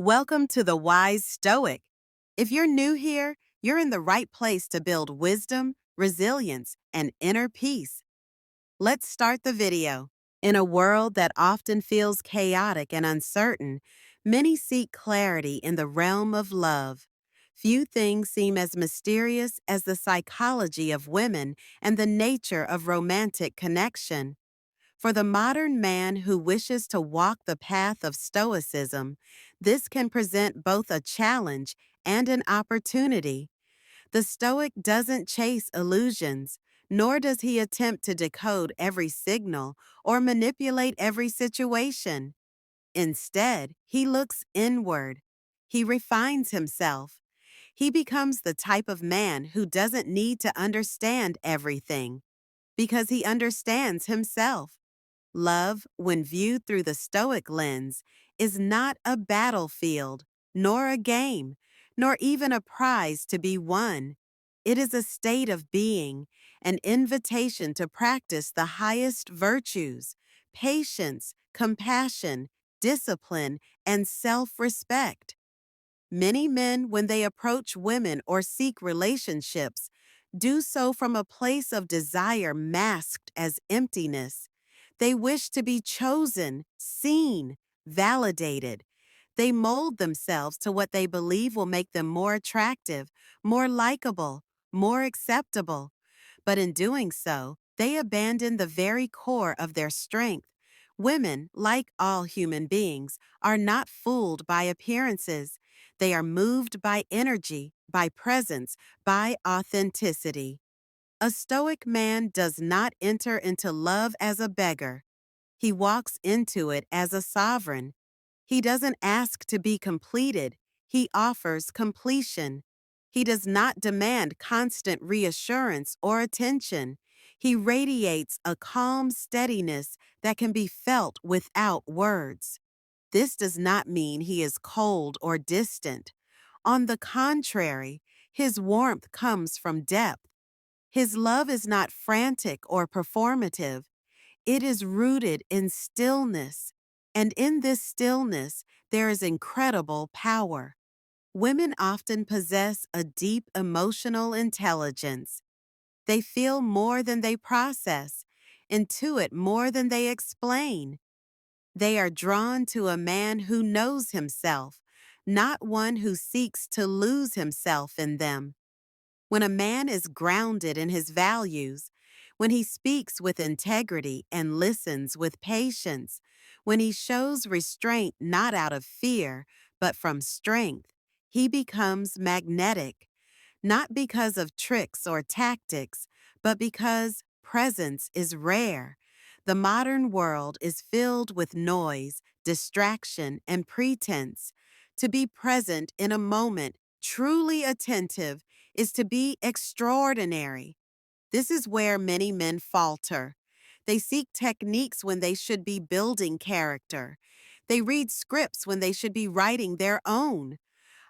Welcome to the Wise Stoic. If you're new here, you're in the right place to build wisdom, resilience, and inner peace. Let's start the video. In a world that often feels chaotic and uncertain, many seek clarity in the realm of love. Few things seem as mysterious as the psychology of women and the nature of romantic connection. For the modern man who wishes to walk the path of Stoicism, this can present both a challenge and an opportunity. The Stoic doesn't chase illusions, nor does he attempt to decode every signal or manipulate every situation. Instead, he looks inward. He refines himself. He becomes the type of man who doesn't need to understand everything because he understands himself. Love, when viewed through the Stoic lens, is not a battlefield, nor a game, nor even a prize to be won. It is a state of being, an invitation to practice the highest virtues: patience, compassion, discipline, and self-respect. Many men, when they approach women or seek relationships, do so from a place of desire masked as emptiness. They wish to be chosen, seen, validated. They mold themselves to what they believe will make them more attractive, more likable, more acceptable. But in doing so, they abandon the very core of their strength. Women, like all human beings, are not fooled by appearances. They are moved by energy, by presence, by authenticity. A Stoic man does not enter into love as a beggar. He walks into it as a sovereign. He doesn't ask to be completed. He offers completion. He does not demand constant reassurance or attention. He radiates a calm steadiness that can be felt without words. This does not mean he is cold or distant. On the contrary, his warmth comes from depth. His love is not frantic or performative. It is rooted in stillness. And in this stillness, there is incredible power. Women often possess a deep emotional intelligence. They feel more than they process, intuit more than they explain. They are drawn to a man who knows himself, not one who seeks to lose himself in them. When a man is grounded in his values, when he speaks with integrity and listens with patience, when he shows restraint not out of fear, but from strength, he becomes magnetic, not because of tricks or tactics, but because presence is rare. The modern world is filled with noise, distraction, and pretense. To be present in a moment, truly attentive, is to be extraordinary. This is where many men falter. They seek techniques when they should be building character. They read scripts when they should be writing their own.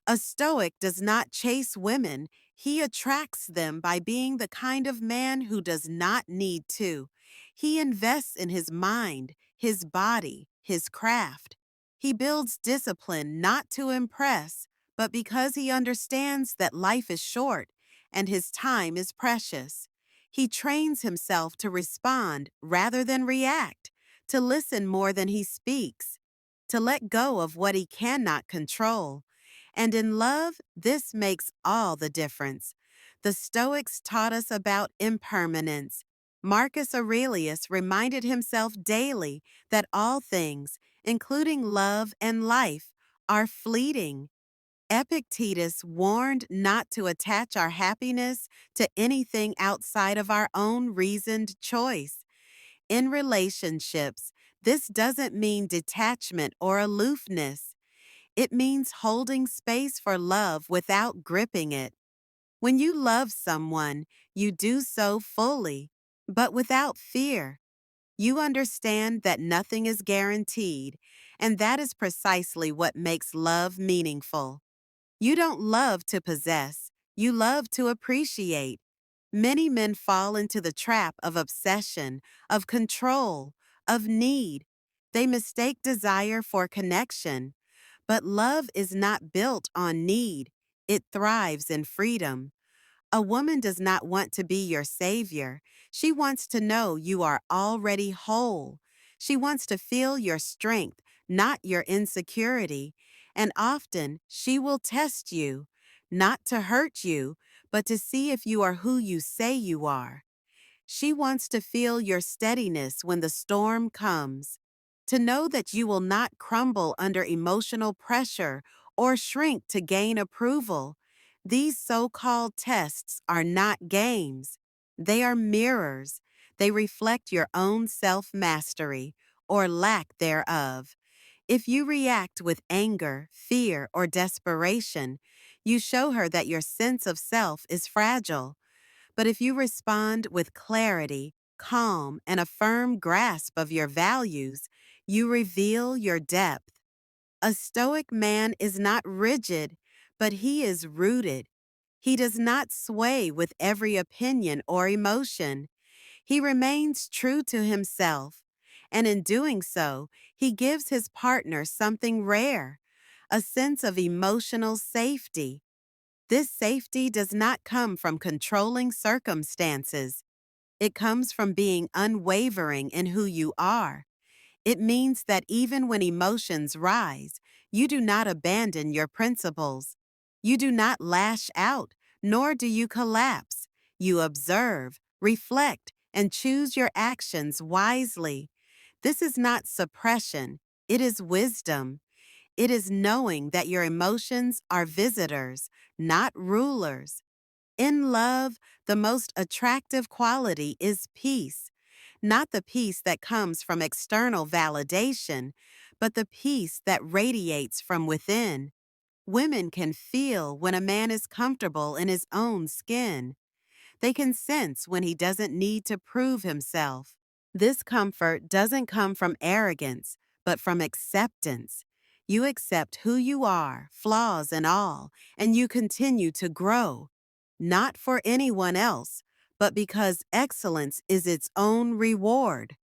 A Stoic does not chase women. He attracts them by being the kind of man who does not need to. He invests in his mind, his body, his craft. He builds discipline not to impress, but because he understands that life is short and his time is precious. He trains himself to respond rather than react, to listen more than he speaks, to let go of what he cannot control. And in love, this makes all the difference. The Stoics taught us about impermanence. Marcus Aurelius reminded himself daily that all things, including love and life, are fleeting. Epictetus warned not to attach our happiness to anything outside of our own reasoned choice. In relationships, this doesn't mean detachment or aloofness. It means holding space for love without gripping it. When you love someone, you do so fully, but without fear. You understand that nothing is guaranteed, and that is precisely what makes love meaningful. You don't love to possess, you love to appreciate. Many men fall into the trap of obsession, of control, of need. They mistake desire for connection. But love is not built on need, it thrives in freedom. A woman does not want to be your savior. She wants to know you are already whole. She wants to feel your strength, not your insecurity. And often she will test you, not to hurt you, but to see if you are who you say you are. She wants to feel your steadiness when the storm comes, to know that you will not crumble under emotional pressure or shrink to gain approval. These so-called tests are not games. They are mirrors. They reflect your own self-mastery or lack thereof. If you react with anger, fear, or desperation, you show her that your sense of self is fragile. But if you respond with clarity, calm, and a firm grasp of your values, you reveal your depth. A Stoic man is not rigid, but he is rooted. He does not sway with every opinion or emotion. He remains true to himself, and in doing so, he gives his partner something rare, a sense of emotional safety. This safety does not come from controlling circumstances. It comes from being unwavering in who you are. It means that even when emotions rise, you do not abandon your principles. You do not lash out, nor do you collapse. You observe, reflect, and choose your actions wisely. This is not suppression, it is wisdom. It is knowing that your emotions are visitors, not rulers. In love, the most attractive quality is peace, not the peace that comes from external validation, but the peace that radiates from within. Women can feel when a man is comfortable in his own skin. They can sense when he doesn't need to prove himself. This comfort doesn't come from arrogance, but from acceptance. You accept who you are, flaws and all, and you continue to grow, not for anyone else, but because excellence is its own reward.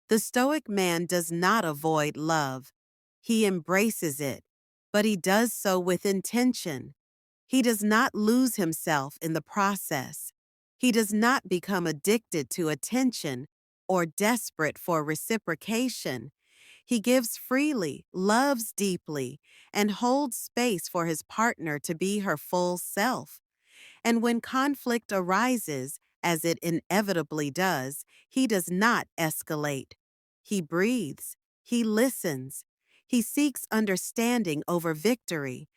The Stoic man does not avoid love. He embraces it, but he does so with intention. He does not lose himself in the process. He does not become addicted to attention or desperate for reciprocation. He gives freely, loves deeply, and holds space for his partner to be her full self. And when conflict arises, as it inevitably does, he does not escalate. He breathes. He listens. He seeks understanding over victory.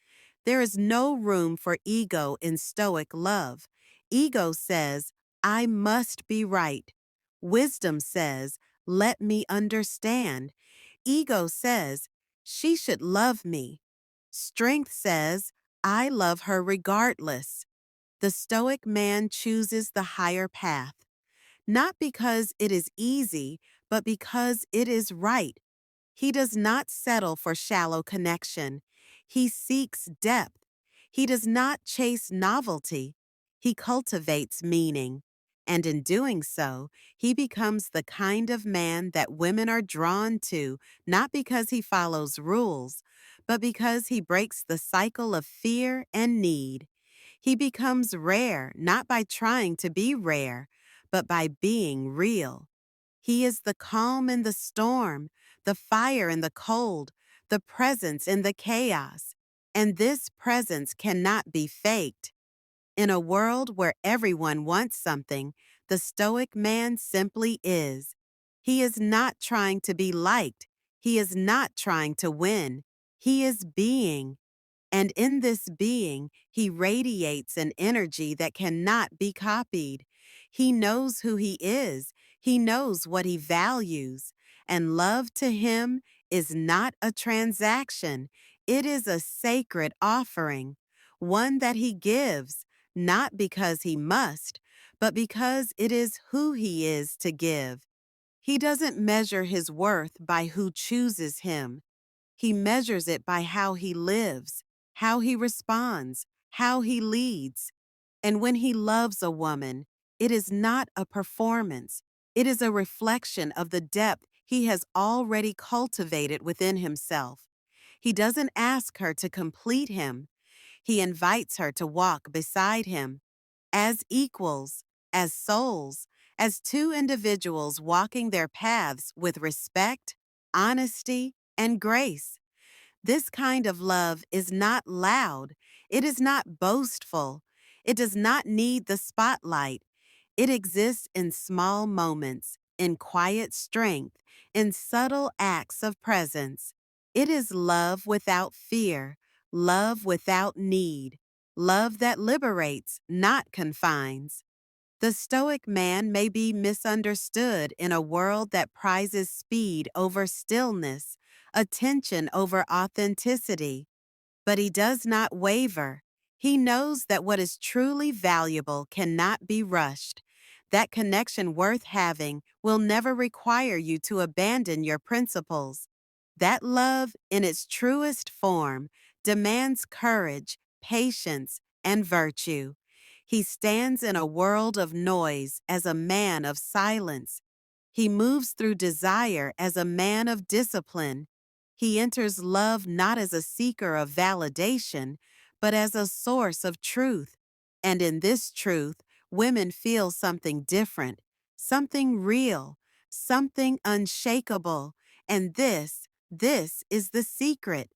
There is no room for ego in Stoic love. Ego says, I must be right. Wisdom says, let me understand. Ego says, she should love me. Strength says, I love her regardless. The Stoic man chooses the higher path, not because it is easy, but because it is right. He does not settle for shallow connection. He seeks depth. He does not chase novelty. He cultivates meaning. And in doing so, he becomes the kind of man that women are drawn to, not because he follows rules, but because he breaks the cycle of fear and need. He becomes rare not by trying to be rare, but by being real. He is the calm in the storm, the fire in the cold, the presence in the chaos. And this presence cannot be faked. In a world where everyone wants something, the Stoic man simply is. He is not trying to be liked. He is not trying to win. He is being. And in this being, he radiates an energy that cannot be copied. He knows who he is. He knows what he values. And love to him is not a transaction. It is a sacred offering, one that he gives, not because he must, but because it is who he is to give. He doesn't measure his worth by who chooses him. He measures it by how he lives, how he responds, how he leads. And when he loves a woman, it is not a performance. It is a reflection of the depth he has already cultivated within himself. He doesn't ask her to complete him. He invites her to walk beside him as equals, as souls, as two individuals walking their paths with respect, honesty, and grace. This kind of love is not loud. It is not boastful. It does not need the spotlight. It exists in small moments, in quiet strength, in subtle acts of presence. It is love without fear, love without need, love that liberates, not confines. The Stoic man may be misunderstood in a world that prizes speed over stillness, attention over authenticity, but he does not waver. He knows that what is truly valuable cannot be rushed. That connection worth having will never require you to abandon your principles. That love, in its truest form, demands courage, patience, and virtue. He stands in a world of noise as a man of silence. He moves through desire as a man of discipline. He enters love not as a seeker of validation, but as a source of truth. And in this truth, women feel something different, something real, something unshakable. And this is the secret.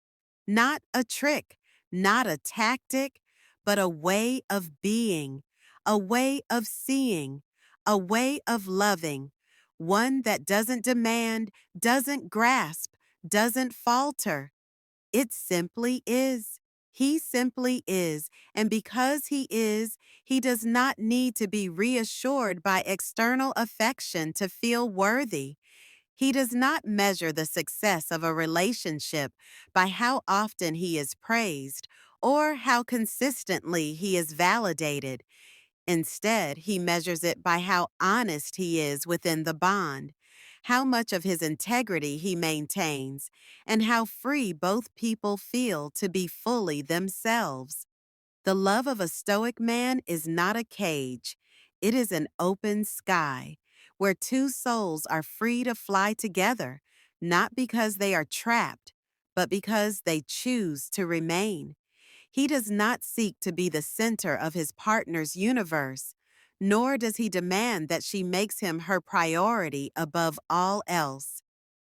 Not a trick, not a tactic, but a way of being, a way of seeing, a way of loving, one that doesn't demand, doesn't grasp, doesn't falter. It simply is. He simply is. And because he is, he does not need to be reassured by external affection to feel worthy. He does not measure the success of a relationship by how often he is praised or how consistently he is validated. Instead, he measures it by how honest he is within the bond, how much of his integrity he maintains, and how free both people feel to be fully themselves. The love of a Stoic man is not a cage, it is an open sky, where two souls are free to fly together, not because they are trapped, but because they choose to remain. He does not seek to be the center of his partner's universe, nor does he demand that she makes him her priority above all else.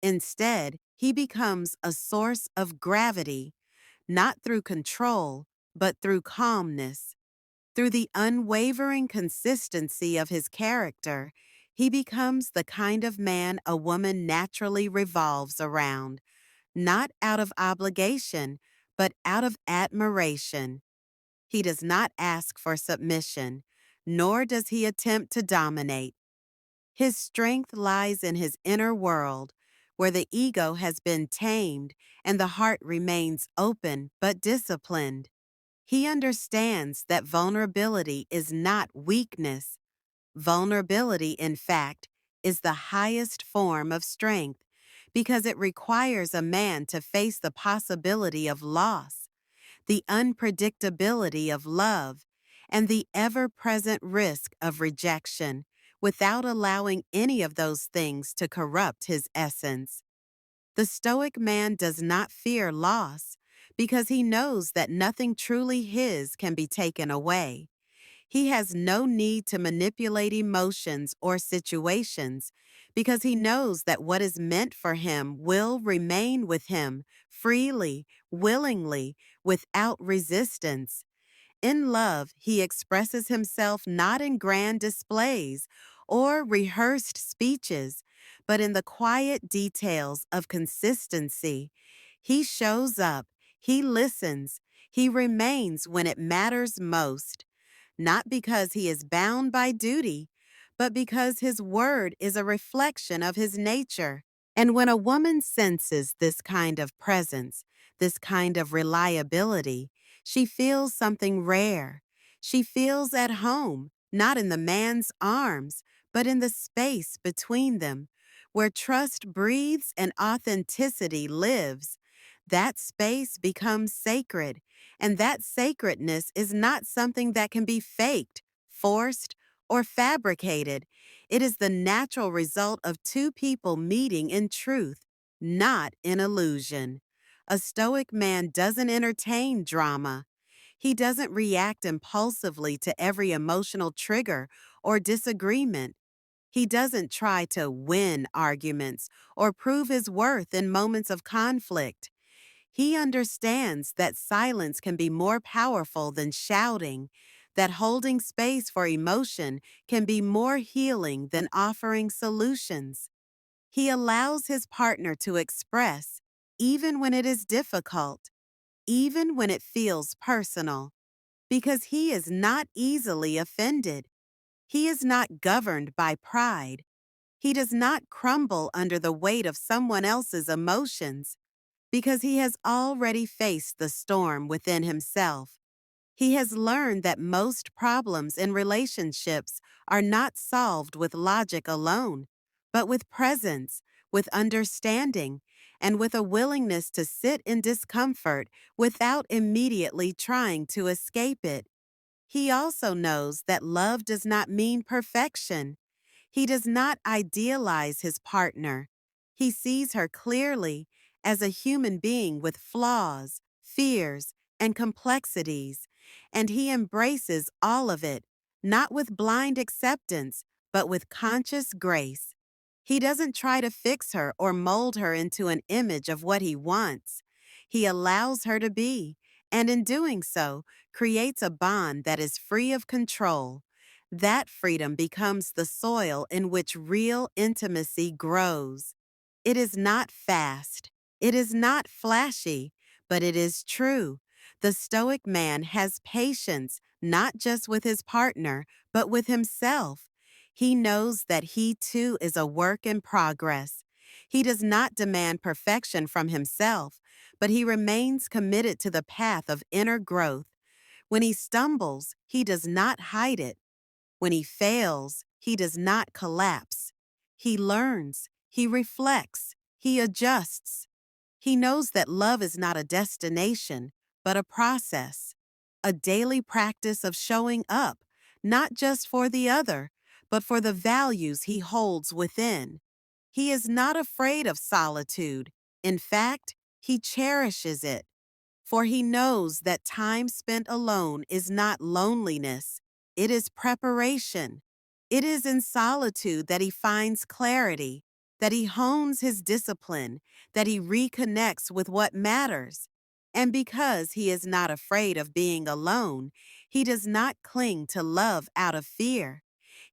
Instead, he becomes a source of gravity, not through control, but through calmness. Through the unwavering consistency of his character, he becomes the kind of man a woman naturally revolves around, not out of obligation, but out of admiration. He does not ask for submission, nor does he attempt to dominate. His strength lies in his inner world, where the ego has been tamed and the heart remains open but disciplined. He understands that vulnerability is not weakness. Vulnerability, in fact, is the highest form of strength because it requires a man to face the possibility of loss, the unpredictability of love, and the ever-present risk of rejection without allowing any of those things to corrupt his essence. The Stoic man does not fear loss because he knows that nothing truly his can be taken away. He has no need to manipulate emotions or situations because he knows that what is meant for him will remain with him freely, willingly, without resistance. In love, he expresses himself not in grand displays or rehearsed speeches, but in the quiet details of consistency. He shows up, he listens, he remains when it matters most, not because he is bound by duty, but because his word is a reflection of his nature. And when a woman senses this kind of presence, this kind of reliability, she feels something rare. She feels at home, not in the man's arms, but in the space between them, where trust breathes and authenticity lives. That space becomes sacred, and that sacredness is not something that can be faked, forced, or fabricated. It is the natural result of two people meeting in truth, not in illusion. A Stoic man doesn't entertain drama. He doesn't react impulsively to every emotional trigger or disagreement. He doesn't try to win arguments or prove his worth in moments of conflict. He understands that silence can be more powerful than shouting, that holding space for emotion can be more healing than offering solutions. He allows his partner to express, even when it is difficult, even when it feels personal, because he is not easily offended. He is not governed by pride. He does not crumble under the weight of someone else's emotions because he has already faced the storm within himself. He has learned that most problems in relationships are not solved with logic alone, but with presence, with understanding, and with a willingness to sit in discomfort without immediately trying to escape it. He also knows that love does not mean perfection. He does not idealize his partner. He sees her clearly as a human being with flaws, fears, and complexities, and he embraces all of it, not with blind acceptance, but with conscious grace. He doesn't try to fix her or mold her into an image of what he wants. He allows her to be, and in doing so, creates a bond that is free of control. That freedom becomes the soil in which real intimacy grows. It is not fast. It is not flashy, but it is true. The Stoic man has patience, not just with his partner, but with himself. He knows that he too is a work in progress. He does not demand perfection from himself, but he remains committed to the path of inner growth. When he stumbles, he does not hide it. When he fails, he does not collapse. He learns, he reflects, he adjusts. He knows that love is not a destination, but a process, a daily practice of showing up, not just for the other, but for the values he holds within. He is not afraid of solitude. In fact, he cherishes it. For he knows that time spent alone is not loneliness, it is preparation. It is in solitude that he finds clarity, that he hones his discipline, that he reconnects with what matters. And because he is not afraid of being alone, he does not cling to love out of fear.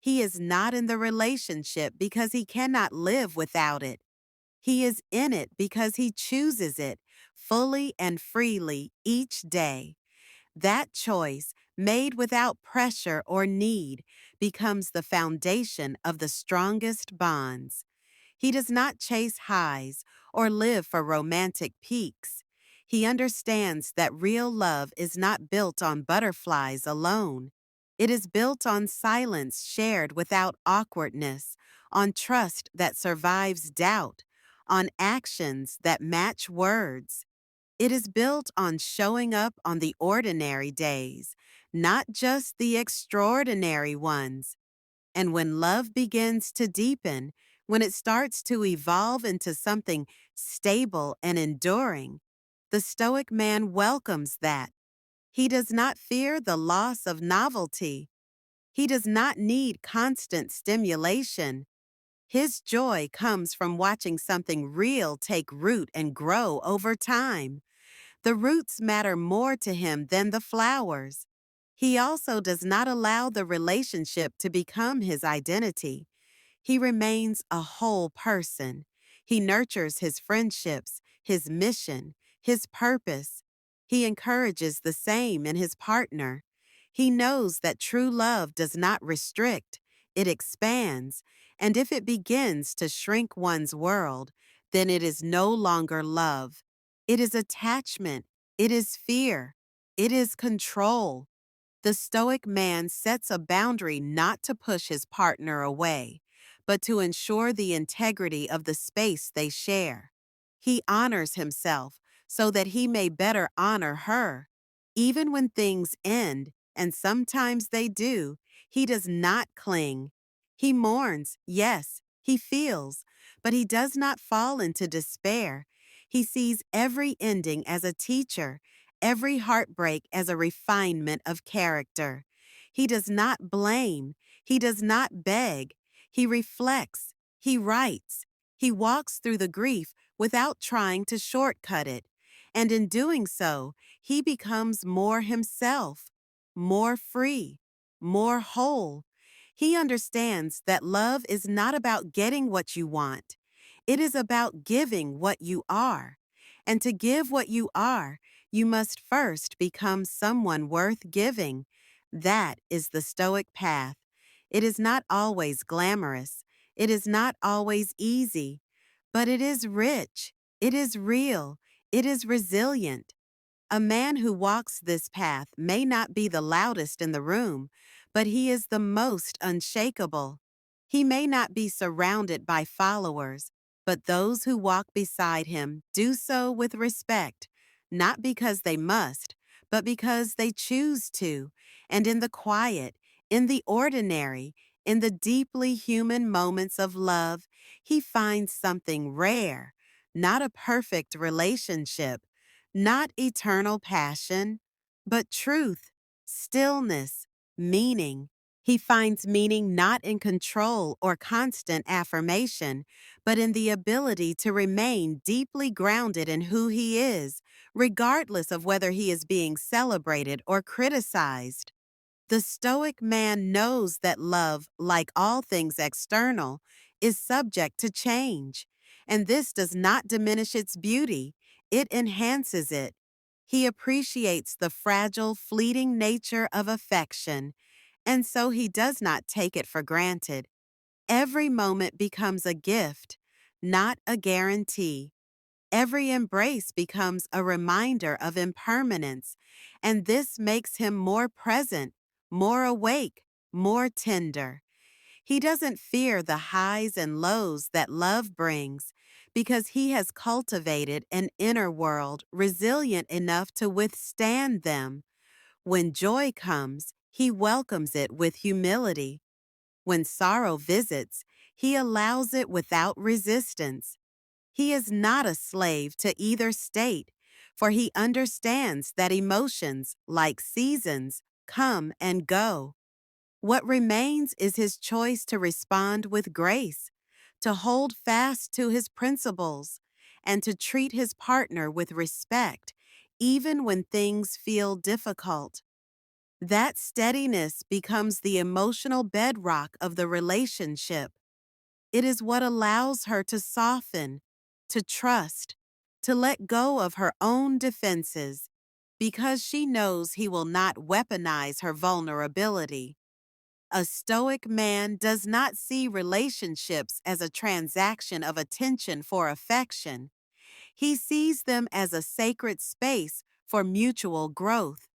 He is not in the relationship because he cannot live without it. He is in it because he chooses it fully and freely each day. That choice, made without pressure or need, becomes the foundation of the strongest bonds. He does not chase highs or live for romantic peaks. He understands that real love is not built on butterflies alone. It is built on silence shared without awkwardness, on trust that survives doubt, on actions that match words. It is built on showing up on the ordinary days, not just the extraordinary ones. And when love begins to deepen, when it starts to evolve into something stable and enduring, the Stoic man welcomes that. He does not fear the loss of novelty. He does not need constant stimulation. His joy comes from watching something real take root and grow over time. The roots matter more to him than the flowers. He also does not allow the relationship to become his identity. He remains a whole person. He nurtures his friendships, his mission, his purpose. He encourages the same in his partner. He knows that true love does not restrict, it expands, and if it begins to shrink one's world, then it is no longer love. It is attachment, it is fear, it is control. The Stoic man sets a boundary not to push his partner away, but to ensure the integrity of the space they share. He honors himself so that he may better honor her. Even when things end, and sometimes they do, he does not cling. He mourns, yes, he feels, but he does not fall into despair. He sees every ending as a teacher, every heartbreak as a refinement of character. He does not blame, he does not beg, he reflects, he writes, he walks through the grief without trying to shortcut it. And in doing so, he becomes more himself, more free, more whole. He understands that love is not about getting what you want. It is about giving what you are. And to give what you are, you must first become someone worth giving. That is the Stoic path. It is not always glamorous. It is not always easy. But it is rich. It is real. It is resilient. A man who walks this path may not be the loudest in the room, but he is the most unshakable. He may not be surrounded by followers, but those who walk beside him do so with respect, not because they must, but because they choose to, and in the quiet, in the ordinary, in the deeply human moments of love, he finds something rare, not a perfect relationship, not eternal passion, but truth, stillness, meaning. He finds meaning not in control or constant affirmation, but in the ability to remain deeply grounded in who he is, regardless of whether he is being celebrated or criticized. The Stoic man knows that love, like all things external, is subject to change, and this does not diminish its beauty, it enhances it. He appreciates the fragile, fleeting nature of affection, and so he does not take it for granted. Every moment becomes a gift, not a guarantee. Every embrace becomes a reminder of impermanence, and this makes him more present, more awake, more tender. He doesn't fear the highs and lows that love brings because he has cultivated an inner world resilient enough to withstand them. When joy comes, he welcomes it with humility. When sorrow visits, he allows it without resistance. He is not a slave to either state, for he understands that emotions, like seasons, come and go. What remains is his choice to respond with grace, to hold fast to his principles, and to treat his partner with respect, even when things feel difficult. That steadiness becomes the emotional bedrock of the relationship. It is what allows her to soften, to trust, to let go of her own defenses, because she knows he will not weaponize her vulnerability. A Stoic man does not see relationships as a transaction of attention for affection. He sees them as a sacred space for mutual growth.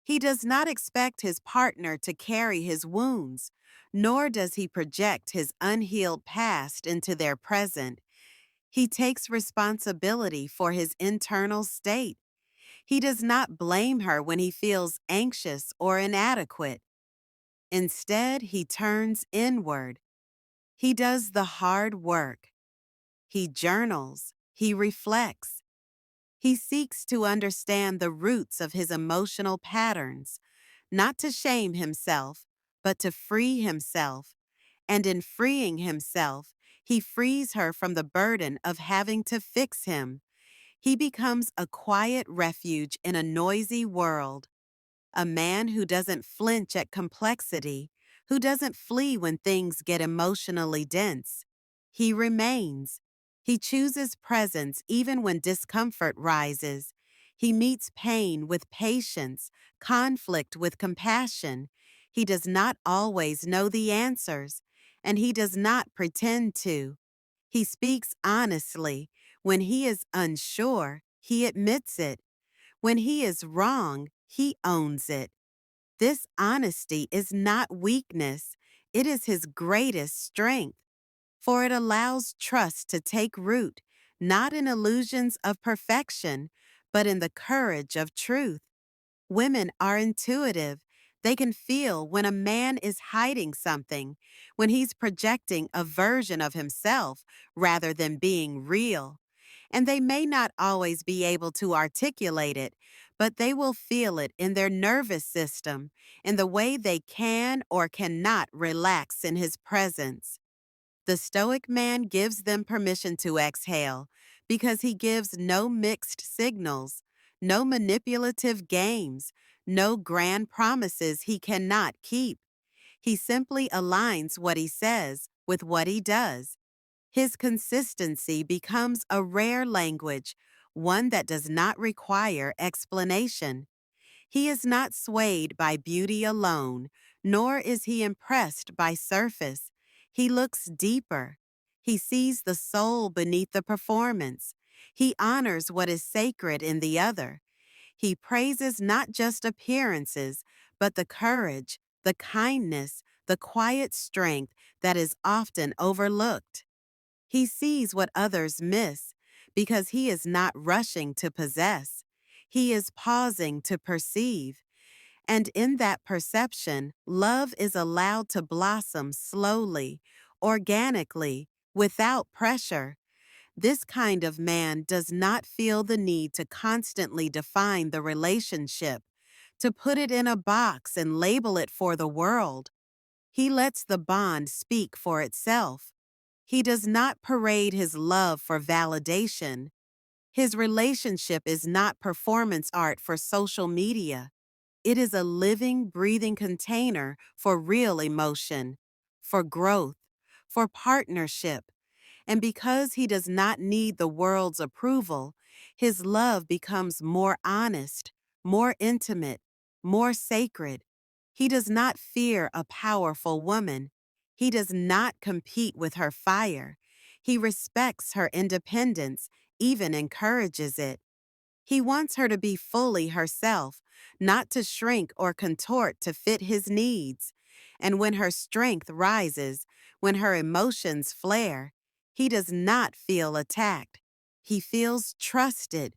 He does not expect his partner to carry his wounds, nor does he project his unhealed past into their present. He takes responsibility for his internal state. He does not blame her when he feels anxious or inadequate. Instead, he turns inward. He does the hard work. He journals. He reflects. He seeks to understand the roots of his emotional patterns, not to shame himself, but to free himself. And in freeing himself, he frees her from the burden of having to fix him. He becomes a quiet refuge in a noisy world. A man who doesn't flinch at complexity, who doesn't flee when things get emotionally dense. He remains. He chooses presence even when discomfort rises. He meets pain with patience, conflict with compassion. He does not always know the answers, and he does not pretend to. He speaks honestly. When he is unsure, he admits it. When he is wrong, he owns it. This honesty is not weakness, it is his greatest strength, for it allows trust to take root, not in illusions of perfection, but in the courage of truth. Women are intuitive. They can feel when a man is hiding something, when he's projecting a version of himself rather than being real. And they may not always be able to articulate it, but they will feel it in their nervous system, in the way they can or cannot relax in his presence. The Stoic man gives them permission to exhale because he gives no mixed signals, no manipulative games, no grand promises he cannot keep. He simply aligns what he says with what he does. His consistency becomes a rare language, one that does not require explanation. He is not swayed by beauty alone, nor is he impressed by surface. He looks deeper. He sees the soul beneath the performance. He honors what is sacred in the other. He praises not just appearances, but the courage, the kindness, the quiet strength that is often overlooked. He sees what others miss because he is not rushing to possess. He is pausing to perceive. And in that perception, love is allowed to blossom slowly, organically, without pressure. This kind of man does not feel the need to constantly define the relationship, to put it in a box and label it for the world. He lets the bond speak for itself. He does not parade his love for validation. His relationship is not performance art for social media. It is a living, breathing container for real emotion, for growth, for partnership. And because he does not need the world's approval, his love becomes more honest, more intimate, more sacred. He does not fear a powerful woman. He does not compete with her fire. He respects her independence, even encourages it. He wants her to be fully herself, not to shrink or contort to fit his needs. And when her strength rises, when her emotions flare, he does not feel attacked. He feels trusted,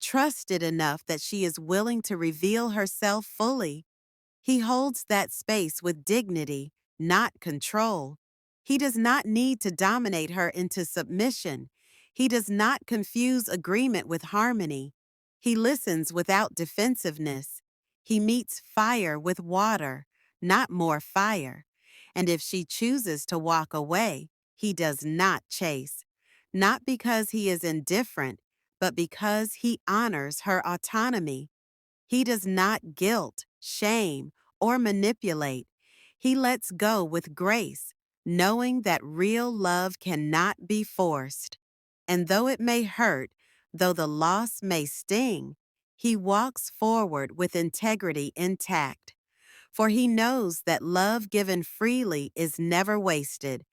trusted enough that she is willing to reveal herself fully. He holds that space with dignity, not control. He does not need to dominate her into submission. He does not confuse agreement with harmony. He listens without defensiveness. He meets fire with water, not more fire. And if she chooses to walk away, he does not chase. Not because he is indifferent, but because he honors her autonomy. He does not guilt, shame, or manipulate. He lets go with grace, knowing that real love cannot be forced. And though it may hurt, though the loss may sting, he walks forward with integrity intact. For he knows that love given freely is never wasted.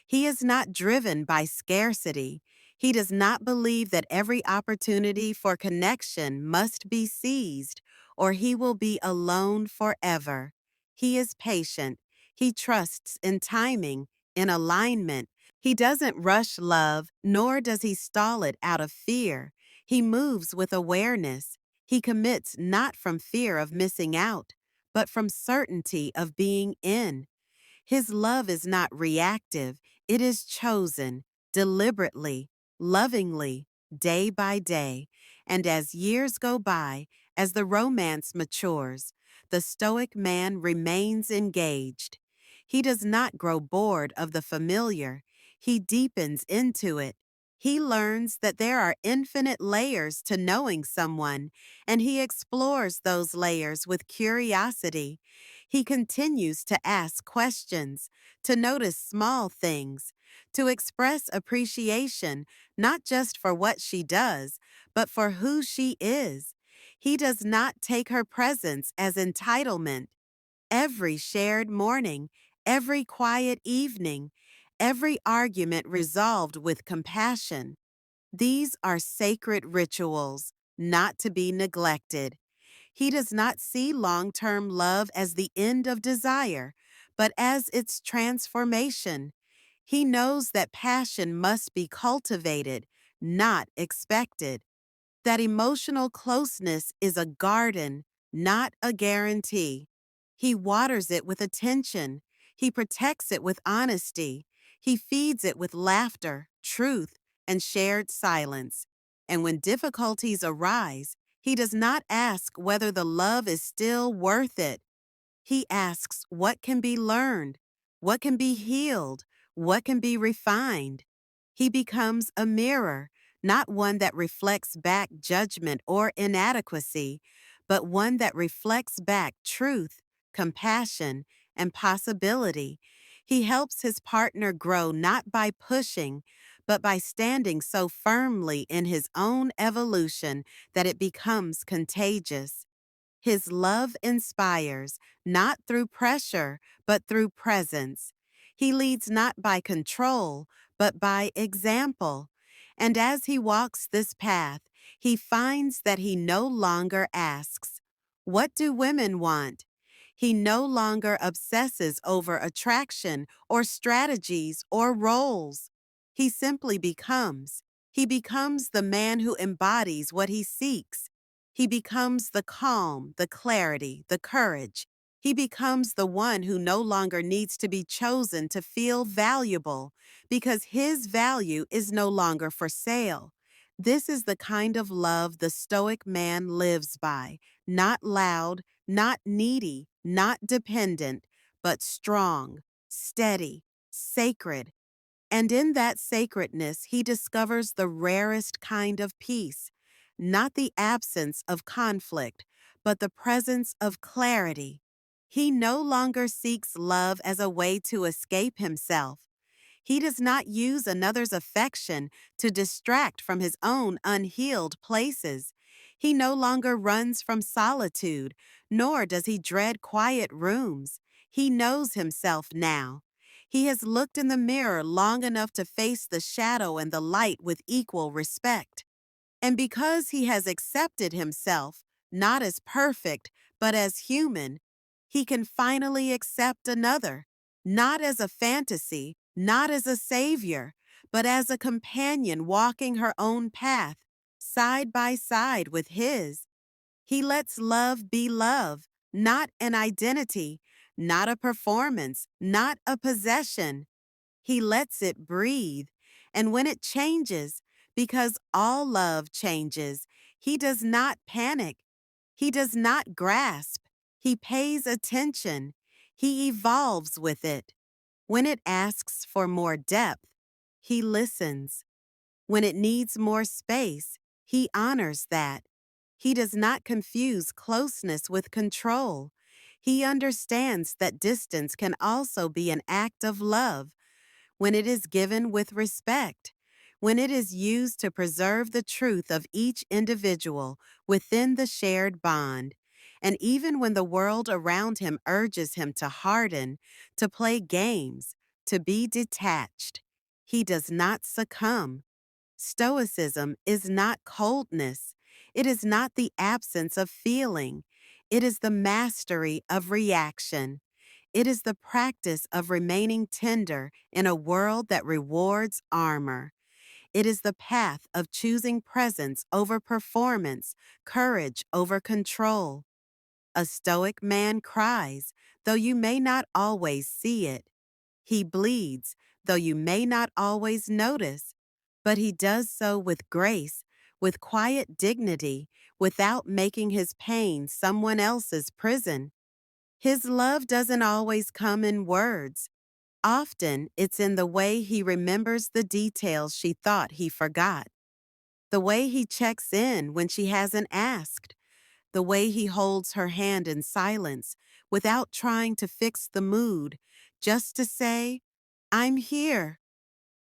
He is not driven by scarcity. He does not believe that every opportunity for connection must be seized, or he will be alone forever. He is patient. He trusts in timing, in alignment. He doesn't rush love, nor does he stall it out of fear. He moves with awareness. He commits not from fear of missing out, but from certainty of being in. His love is not reactive, it is chosen, deliberately, lovingly, day by day. And as years go by, as the romance matures, the Stoic man remains engaged. He does not grow bored of the familiar, he deepens into it. He learns that there are infinite layers to knowing someone, and he explores those layers with curiosity. He continues to ask questions, to notice small things, to express appreciation not just for what she does, but for who she is. He does not take her presence as entitlement. Every shared morning, every quiet evening, every argument resolved with compassion. These are sacred rituals, not to be neglected. He does not see long-term love as the end of desire, but as its transformation. He knows that passion must be cultivated, not expected. That emotional closeness is a garden, not a guarantee. He waters it with attention. He protects it with honesty. He feeds it with laughter, truth, and shared silence. And when difficulties arise, he does not ask whether the love is still worth it. He asks what can be learned, what can be healed, what can be refined. He becomes a mirror, not one that reflects back judgment or inadequacy, but one that reflects back truth, compassion, and possibility. He helps his partner grow not by pushing, but by standing so firmly in his own evolution that it becomes contagious. His love inspires, not through pressure, but through presence. He leads not by control, but by example. And as he walks this path, he finds that he no longer asks, "What do women want?" He no longer obsesses over attraction or strategies or roles. He simply becomes. He becomes the man who embodies what he seeks. He becomes the calm, the clarity, the courage. He becomes the one who no longer needs to be chosen to feel valuable because his value is no longer for sale. This is the kind of love the Stoic man lives by, not loud, not needy, not dependent, but strong, steady, sacred. And in that sacredness, he discovers the rarest kind of peace, not the absence of conflict, but the presence of clarity. He no longer seeks love as a way to escape himself. He does not use another's affection to distract from his own unhealed places. He no longer runs from solitude, nor does he dread quiet rooms. He knows himself now. He has looked in the mirror long enough to face the shadow and the light with equal respect. And because he has accepted himself, not as perfect, but as human, he can finally accept another, not as a fantasy, not as a savior, but as a companion walking her own path, side by side with his. He lets love be love, not an identity, not a performance, not a possession. He lets it breathe. And when it changes, because all love changes, he does not panic. He does not grasp. He pays attention. He evolves with it. When it asks for more depth, he listens. When it needs more space, he honors that. He does not confuse closeness with control. He understands that distance can also be an act of love when it is given with respect, when it is used to preserve the truth of each individual within the shared bond, and even when the world around him urges him to harden, to play games, to be detached, he does not succumb. Stoicism is not coldness. It is not the absence of feeling. It is the mastery of reaction. It is the practice of remaining tender in a world that rewards armor. It is the path of choosing presence over performance, courage over control. A stoic man cries, though you may not always see it. He bleeds, though you may not always notice. But he does so with grace, with quiet dignity, without making his pain someone else's prison. His love doesn't always come in words. Often, it's in the way he remembers the details she thought he forgot, the way he checks in when she hasn't asked, the way he holds her hand in silence without trying to fix the mood, just to say, "I'm here."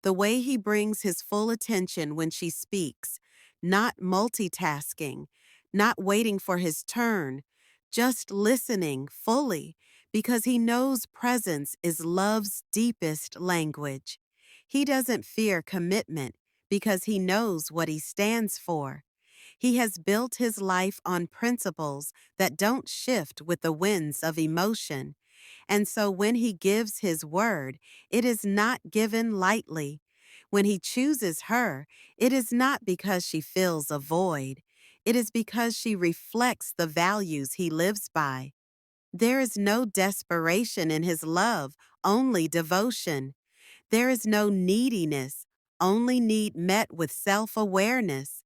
The way he brings his full attention when she speaks, not multitasking, not waiting for his turn, just listening fully because he knows presence is love's deepest language. He doesn't fear commitment because he knows what he stands for. He has built his life on principles that don't shift with the winds of emotion. And so when he gives his word, it is not given lightly. When he chooses her, it is not because she fills a void. It is because she reflects the values he lives by. There is no desperation in his love, only devotion. There is no neediness, only need met with self-awareness.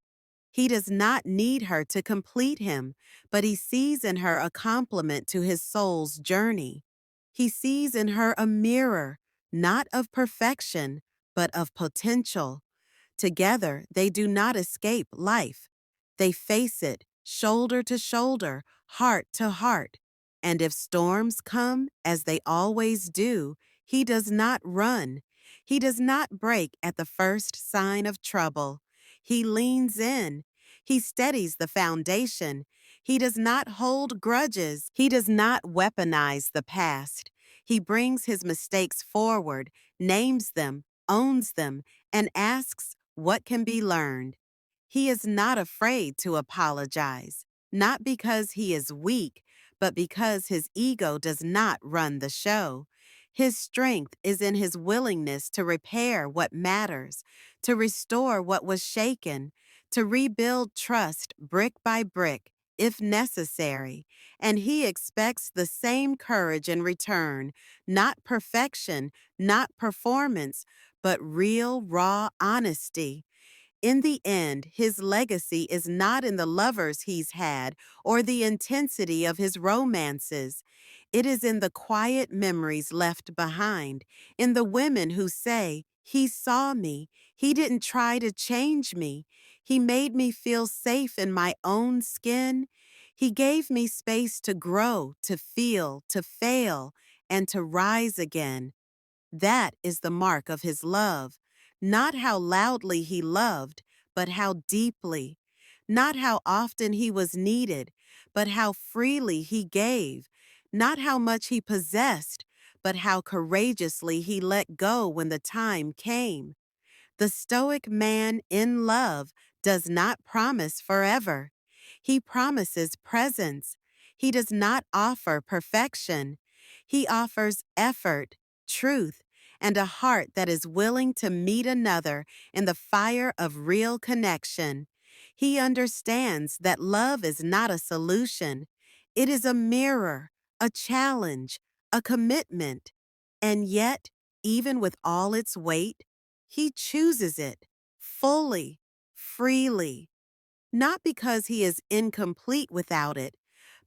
He does not need her to complete him, but he sees in her a complement to his soul's journey. He sees in her a mirror, not of perfection, but of potential. Together, they do not escape life. They face it, shoulder to shoulder, heart to heart. And if storms come, as they always do, he does not run. He does not break at the first sign of trouble. He leans in. He steadies the foundation. He does not hold grudges. He does not weaponize the past. He brings his mistakes forward, names them, owns them, and asks what can be learned. He is not afraid to apologize, not because he is weak, but because his ego does not run the show. His strength is in his willingness to repair what matters, to restore what was shaken, to rebuild trust brick by brick, if necessary. And he expects the same courage in return, not perfection, not performance, but real, raw honesty. In the end, his legacy is not in the lovers he's had or the intensity of his romances. It is in the quiet memories left behind, in the women who say, "He saw me. He didn't try to change me. He made me feel safe in my own skin. He gave me space to grow, to feel, to fail, and to rise again." That is the mark of his love. Not how loudly he loved, but how deeply. Not how often he was needed, but how freely he gave. Not how much he possessed, but how courageously he let go when the time came. The Stoic man in love does not promise forever. He promises presence. He does not offer perfection. He offers effort, truth, and a heart that is willing to meet another in the fire of real connection. He understands that love is not a solution. It is a mirror, a challenge, a commitment. And yet, even with all its weight, he chooses it fully, freely, not because he is incomplete without it,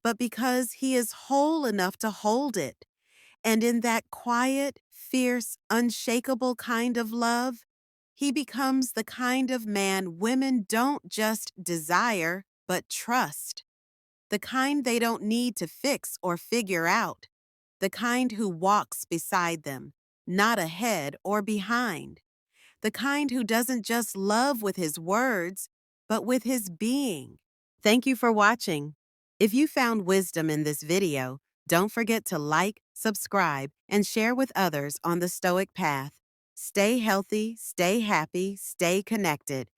but because he is whole enough to hold it. And in that quiet, fierce, unshakable kind of love, he becomes the kind of man women don't just desire, but trust. The kind they don't need to fix or figure out. The kind who walks beside them, not ahead or behind. The kind who doesn't just love with his words, but with his being. Thank you for watching. If you found wisdom in this video, don't forget to like, subscribe, and share with others on the Stoic path. Stay healthy, stay happy, stay connected.